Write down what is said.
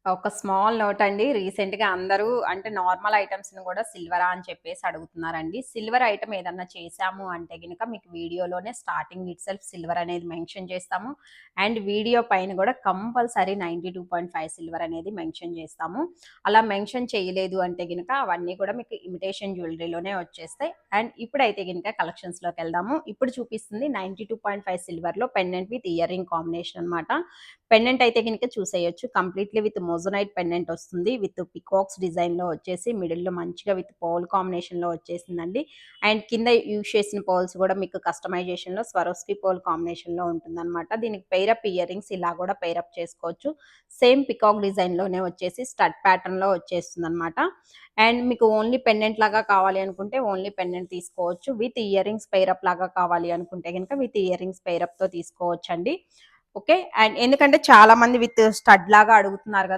ఒక small note అండి. రీసెంట్‌గా అందరూ అంటే నార్మల్ ఐటెమ్స్‌ని గూడా సిల్వరా అని చెప్పేసి అడుగుతున్నారండి. సిల్వర్ ఐటెమ్ ఏదన్నా చేశాము అంటే గనక మీకు వీడియోలోనే స్టార్టింగ్ ఇట్‌సెల్ఫ్ సిల్వర్ అనేది మెన్షన్ చేస్తాము. అండ్ వీడియో పైన గూడా కంపల్సరీ 92.5 సిల్వర్ అనేది మెన్షన్ చేస్తాము. అలా మెన్షన్ చేయలేదు అంటే గనక అవన్నీ కూడా మీకు ఇమిటేషన్ జ్యువెలరీలోనే వచ్చేస్తాయి. అండ్ ఇప్పుడైతే గనక కలెక్షన్స్‌లోకెళ్దాము. ఇప్పుడు చూపిస్తుంది 92.5 సిల్వర్‌లో pendant with ear ring combination అనమాట. పెండెంట్ అయితే గనుక చూసేయొచ్చు. కంప్లీట్‌లీ విత్ మోజోనైట్ పెండెంట్ వస్తుంది. విత్ పికాక్స్ డిజైన్‌లో వచ్చేసి మిడిల్‌లో మంచిగా విత్ పర్ల్ కాంబినేషన్‌లో వచ్చేసిందండి. అండ్ కింద యూజ్ చేసిన పర్ల్స్ కూడా మీకు కస్టమైజేషన్‌లో స్వరోస్కి పర్ల్ కాంబినేషన్‌లో ఉంటుందన్నమాట. దీనికి పెయిరప్ ఇయర్ రింగ్స్ ఇలా కూడా పెయిరప్ చేసుకోవచ్చు. సేమ్ పికాక్ డిజైన్‌లోనే వచ్చేసి స్టడ్ ప్యాటర్న్‌లో వచ్చేస్తుందన్నమాట. అండ్ మీకు ఓన్లీ పెండెంట్ లాగా కావాలి అనుకుంటే ఓన్లీ పెండెంట్ తీసుకోవచ్చు. విత్ ఇయర్ రింగ్స్ పెయిరప్ లాగా కావాలి అనుకుంటే గనుక విత్ ఇయర్ రింగ్స్ పెయిరప్‌తో తీసుకోవచ్చండి. ఓకే. అండ్ ఎందుకంటే చాలా మంది విత్ స్టడ్ లాగా అడుగుతున్నారు గదా!